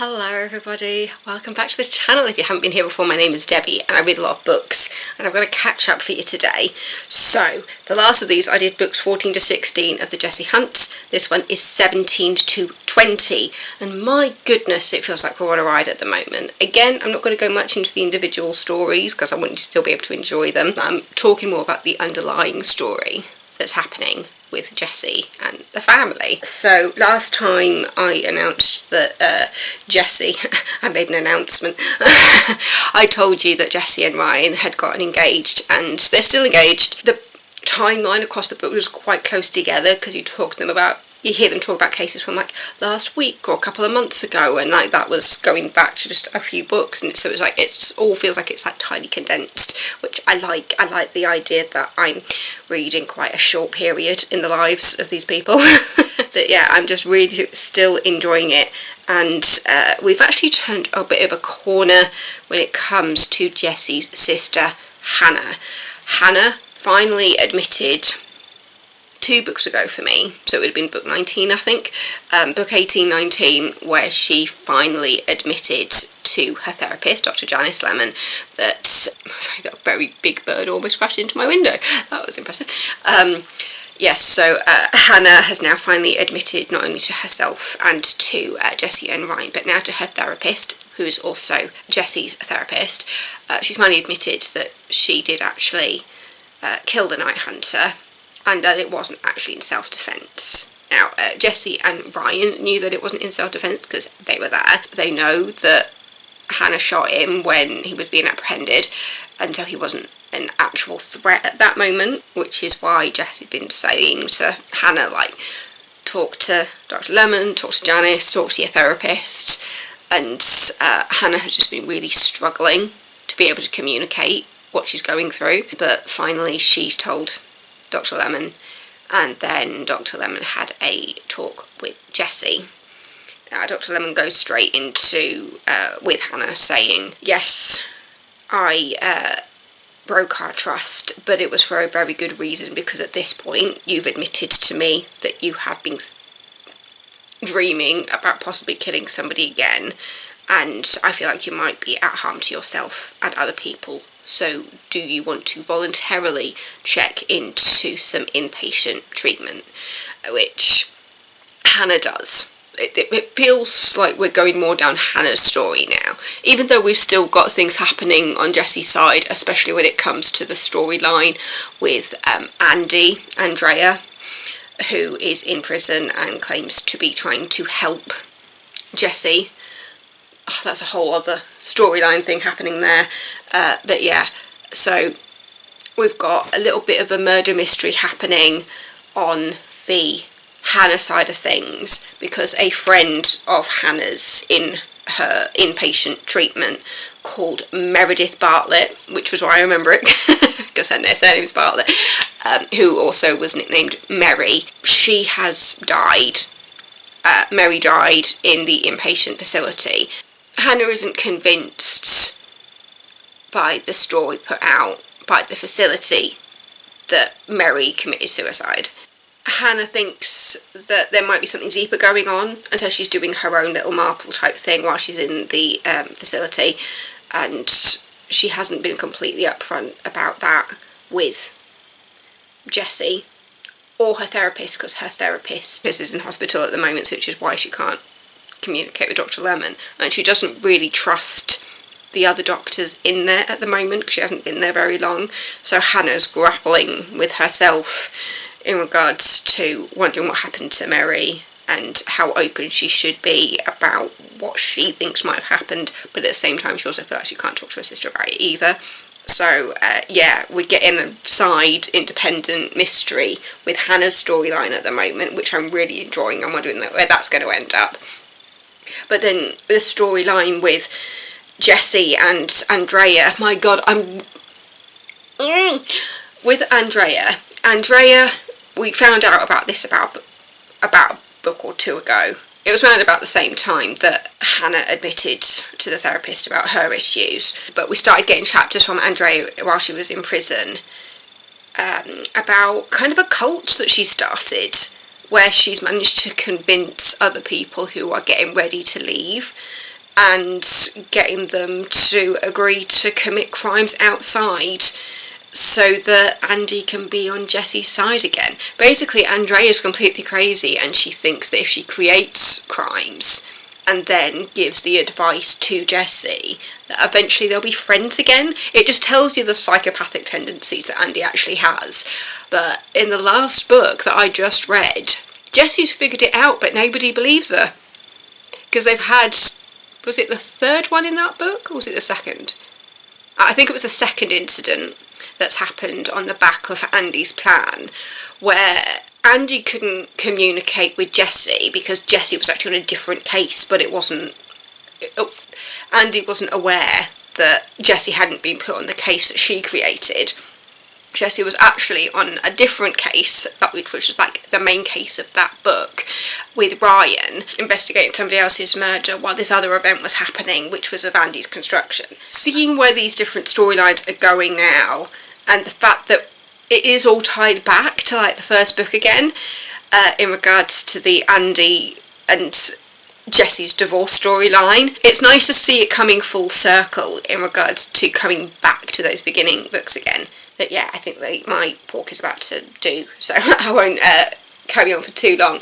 Hello everybody, welcome back to the channel. If you haven't been here before, my name is Debbie and I read a lot of books and I've got a catch up for you today. So, the last of these I did books 14 to 16 of the Jessie Hunt. This one is 17 to 20 and my goodness, it feels like we're on a ride at the moment. Again, I'm not going to go much into the individual stories because I want you to still be able to enjoy them. I'm talking more about the underlying story that's happening with Jessie and the family. So last time I announced that Jessie, I made an announcement, I told you that Jessie and Ryan had gotten engaged and they're still engaged. The timeline across the book was quite close together because you hear them talk about cases from like last week or a couple of months ago, and like that was going back to just a few books, and so it all feels like it's like tiny condensed, which I like. I like the idea that I'm reading quite a short period in the lives of these people. But yeah, I'm just really still enjoying it, and we've actually turned a bit of a corner when it comes to Jessie's sister Hannah. Hannah finally admitted 2 books ago for me, so it would have been book 19 I think, book 18, 19, where she finally admitted to her therapist, Dr. Janice Lemon, that, sorry, that very big bird almost crashed into my window, that was impressive. Yes, so Hannah has now finally admitted not only to herself and to Jessie and Ryan, but now to her therapist, who is also Jessie's therapist. She's finally admitted that she did actually kill the Night Hunter, and that it wasn't actually in self-defence. Now, Jessie and Ryan knew that it wasn't in self-defence because they were there. They know that Hannah shot him when he was being apprehended, and so he wasn't an actual threat at that moment, which is why Jessie's been saying to Hannah, like, talk to Dr. Lemon, talk to Janice, talk to your therapist, and Hannah has just been really struggling to be able to communicate what she's going through, but finally she's told Dr. Lemon, and then Dr. Lemon had a talk with Jessie. Dr. Lemon goes straight into with Hannah saying, yes, I broke our trust, but it was for a very good reason, because at this point you've admitted to me that you have been dreaming about possibly killing somebody again, and I feel like you might be at harm to yourself and other people. So do you want to voluntarily check into some inpatient treatment? Which Hannah does. It feels like we're going more down Hannah's story now. Even though we've still got things happening on Jessie's side, especially when it comes to the storyline with Andrea, who is in prison and claims to be trying to help Jessie. Oh, that's a whole other storyline thing happening there. But yeah, so we've got a little bit of a murder mystery happening on the Hannah side of things, because a friend of Hannah's in her inpatient treatment called Meredith Bartlett, which was why I remember it, because her name is Bartlett, who also was nicknamed Mary. She has died. Mary died in the inpatient facility. Hannah isn't convinced by the story put out by the facility that Mary committed suicide. Hannah thinks that there might be something deeper going on, and so she's doing her own little Marple type thing while she's in the facility, and she hasn't been completely upfront about that with Jessie or her therapist, because her therapist is in hospital at the moment, which is why she can't communicate with Dr. Lemon, and she doesn't really trust the other doctors in there at the moment because she hasn't been there very long. So Hannah's grappling with herself in regards to wondering what happened to Mary and how open she should be about what she thinks might have happened, but at the same time she also feels like she can't talk to her sister about it either. So yeah, we're getting a side independent mystery with Hannah's storyline at the moment, which I'm really enjoying. I'm wondering where that's going to end up. But then the storyline with Jessie and Andrea, my god, with Andrea, we found out about this about a book or 2 ago. It was around about the same time that Hannah admitted to the therapist about her issues, but we started getting chapters from Andrea while she was in prison about kind of a cult that she started where she's managed to convince other people who are getting ready to leave and getting them to agree to commit crimes outside so that Andy can be on Jesse's side again. Basically, Andrea is completely crazy, and she thinks that if she creates crimes and then gives the advice to Jesse, that eventually they'll be friends again. It just tells you the psychopathic tendencies that Andy actually has. But in the last book that I just read, Jesse's figured it out, but nobody believes her. Because they've had... Was it the third one in that book, or was it the second? I think it was the second incident that's happened on the back of Andy's plan, where Andy couldn't communicate with Jesse because Jesse was actually on a different case, but it wasn't... Andy wasn't aware that Jesse hadn't been put on the case that she created. Jesse was actually on a different case, which was like the main case of that book, with Ryan, investigating somebody else's murder while this other event was happening, which was of Andy's construction. Seeing where these different storylines are going now, and the fact that it is all tied back to like the first book again, in regards to the Andy and Jesse's divorce storyline, it's nice to see it coming full circle in regards to coming back to those beginning books again. But yeah, I think that my pork is about to do, so I won't carry on for too long.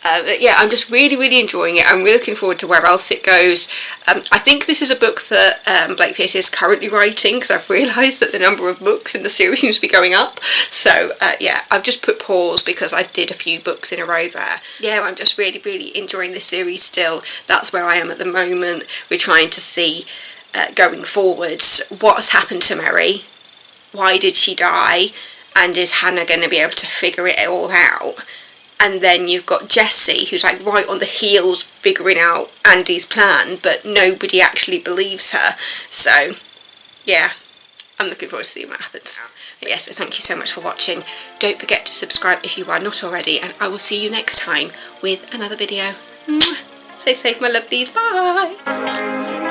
But yeah, I'm just really, really enjoying it. I'm really looking forward to where else it goes. I think this is a book that Blake Pearce is currently writing, because I've realised that the number of books in the series seems to be going up. So yeah, I've just put pause because I did a few books in a row there. Yeah, I'm just really, really enjoying this series still. That's where I am at the moment. We're trying to see, going forwards, what has happened to Mary. Why did she die? And is Hannah going to be able to figure it all out? And then you've got Jesse, who's like right on the heels figuring out Andy's plan, but nobody actually believes her. So, yeah, I'm looking forward to seeing what happens. But yeah, so thank you so much for watching. Don't forget to subscribe if you are not already, and I will see you next time with another video. Stay safe, my lovelies. Bye!